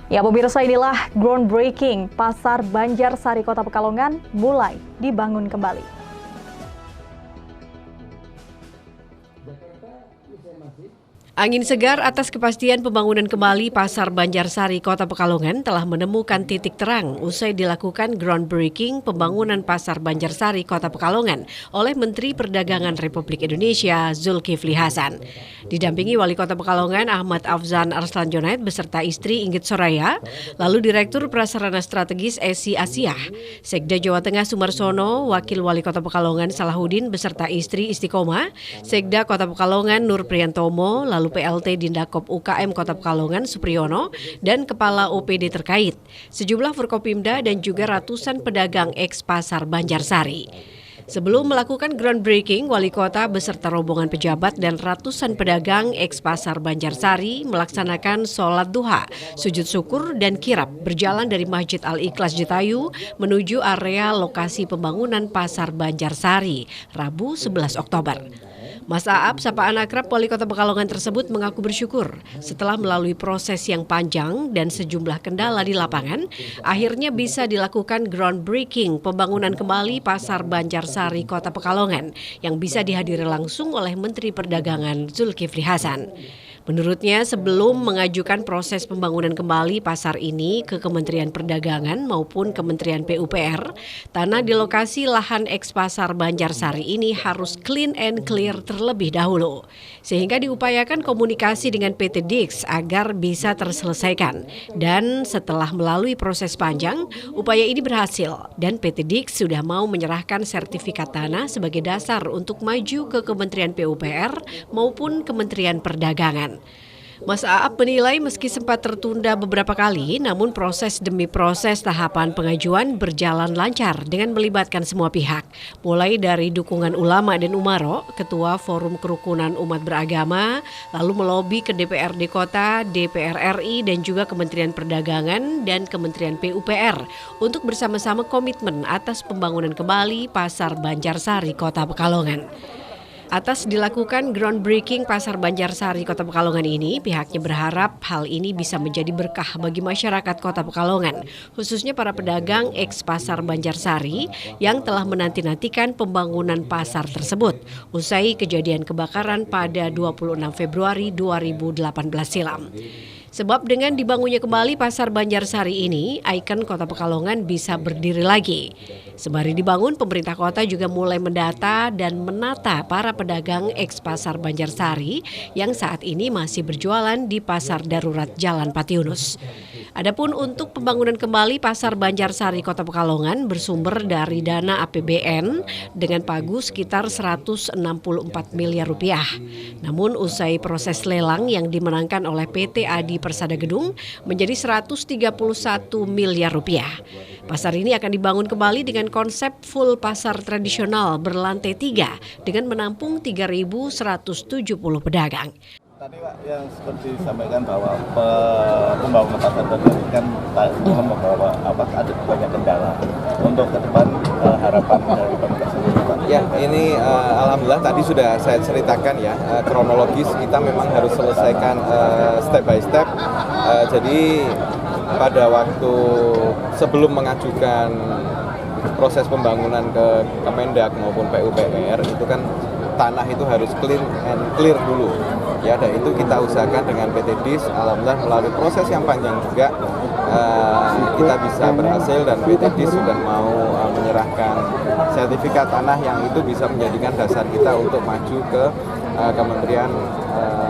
Ya pemirsa, inilah groundbreaking Pasar Banjarsari Kota Pekalongan mulai dibangun kembali. Angin segar atas kepastian pembangunan kembali Pasar Banjarsari Kota Pekalongan telah menemukan titik terang usai dilakukan groundbreaking pembangunan Pasar Banjarsari Kota Pekalongan oleh Menteri Perdagangan Republik Indonesia Zulkifli Hasan. Didampingi Wali Kota Pekalongan Ahmad Afzan Arslan Jonaid beserta istri Inggit Soraya, lalu Direktur Prasarana Strategis Esi Asiah, Sekda Jawa Tengah Sumarsono, Wakil Wali Kota Pekalongan Salahuddin beserta istri Istiqomah, Sekda Kota Pekalongan Nur Priyantomo, lalu PLT Dindakop UKM Kota Pekalongan Supriyono, dan Kepala OPD terkait, sejumlah Forkopimda dan juga ratusan pedagang eks Pasar Banjarsari. Sebelum melakukan groundbreaking, Wali Kota beserta rombongan pejabat dan ratusan pedagang eks Pasar Banjarsari melaksanakan sholat duha, sujud syukur dan kirab berjalan dari Masjid Al-Ikhlas Jetayu menuju area lokasi pembangunan Pasar Banjarsari, Rabu 11 Oktober. Mas Aap, sapaan akrab Wali Kota Pekalongan tersebut, mengaku bersyukur setelah melalui proses yang panjang dan sejumlah kendala di lapangan, akhirnya bisa dilakukan groundbreaking pembangunan kembali Pasar Banjarsari Kota Pekalongan yang bisa dihadiri langsung oleh Menteri Perdagangan Zulkifli Hasan. Menurutnya, sebelum mengajukan proses pembangunan kembali pasar ini ke Kementerian Perdagangan maupun Kementerian PUPR, tanah di lokasi lahan eks Pasar Banjarsari ini harus clean and clear terlebih dahulu, sehingga diupayakan komunikasi dengan PT Dix agar bisa terselesaikan. Dan setelah melalui proses panjang, upaya ini berhasil dan PT Dix sudah mau menyerahkan sertifikat tanah sebagai dasar untuk maju ke Kementerian PUPR maupun Kementerian Perdagangan. Mas Aap menilai meski sempat tertunda beberapa kali, namun proses demi proses tahapan pengajuan berjalan lancar dengan melibatkan semua pihak. Mulai dari dukungan ulama dan umaro, Ketua Forum Kerukunan Umat Beragama, lalu melobi ke DPRD Kota, DPR RI, dan juga Kementerian Perdagangan dan Kementerian PUPR untuk bersama-sama komitmen atas pembangunan kembali Pasar Banjarsari Kota Pekalongan. Atas dilakukan groundbreaking Pasar Banjarsari Kota Pekalongan ini, pihaknya berharap hal ini bisa menjadi berkah bagi masyarakat Kota Pekalongan, khususnya para pedagang eks Pasar Banjarsari yang telah menanti-nantikan pembangunan pasar tersebut usai kejadian kebakaran pada 26 Februari 2018 silam. Sebab dengan dibangunnya kembali Pasar Banjarsari ini, ikon Kota Pekalongan bisa berdiri lagi. Sembari dibangun, pemerintah kota juga mulai mendata dan menata para pedagang eks Pasar Banjarsari yang saat ini masih berjualan di Pasar Darurat Jalan Patiunus. Adapun untuk pembangunan kembali Pasar Banjarsari Kota Pekalongan bersumber dari dana APBN dengan pagu sekitar 164 miliar rupiah. Namun usai proses lelang yang dimenangkan oleh PT Adi Persada Gedung menjadi 131 miliar rupiah. Pasar ini akan dibangun kembali dengan konsep full pasar tradisional berlantai 3 dengan menampung 3.170 pedagang. Tadi Pak, yang seperti disampaikan bahwa pembangunan pasar Banjar kan membawa ada banyak kendala. Untuk ke depan harapan dari pemerintah sendiri Pak. Ya, ini alhamdulillah tadi sudah saya ceritakan ya, kronologis kita memang harus selesaikan step by step. Jadi pada waktu sebelum mengajukan proses pembangunan ke Kemendak maupun PUPR itu kan tanah itu harus clean and clear dulu. Ya, dan itu kita usahakan dengan PT Dis. Alhamdulillah melalui proses yang panjang juga kita bisa berhasil dan PT Dis sudah mau menyerahkan sertifikat tanah yang itu bisa menjadikan dasar kita untuk maju ke Kementerian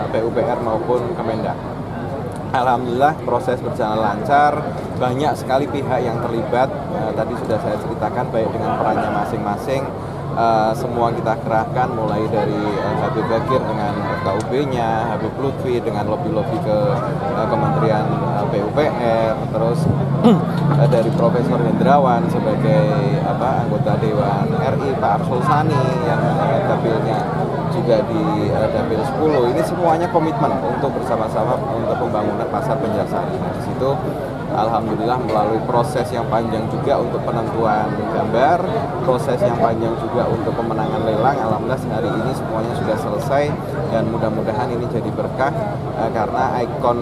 PUPR maupun Kemendak. Alhamdulillah proses berjalan lancar, banyak sekali pihak yang terlibat. Tadi sudah saya ceritakan baik dengan perannya masing-masing. Semua kita kerahkan mulai dari Habib Bakir dengan FKUB-nya, Habib Lutfi dengan lobby-lobby ke Kementerian PUPR, terus dari Profesor Hendrawan sebagai anggota Dewan RI, Pak Arsul Sani yang dapilnya juga di Dapil 10. Ini semuanya komitmen untuk bersama-sama untuk pembangunan Pasar Banjarsari. Di situ alhamdulillah melalui proses yang panjang juga untuk penentuan gambar, proses yang panjang juga untuk pemenangan lelang. Alhamdulillah hari ini semuanya sudah selesai dan mudah-mudahan ini jadi berkah karena ikon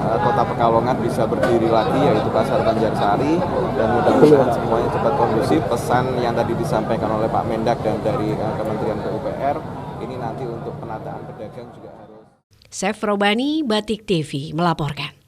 Kota Pekalongan bisa berdiri lagi, yaitu Pasar Banjarsari, dan mudah-mudahan semuanya cepat kondusif. Pesan yang tadi disampaikan oleh Pak Mendak dan dari Kementerian PUPR ini nanti untuk penataan pedagang juga harus. Chef Robani, Batik TV melaporkan.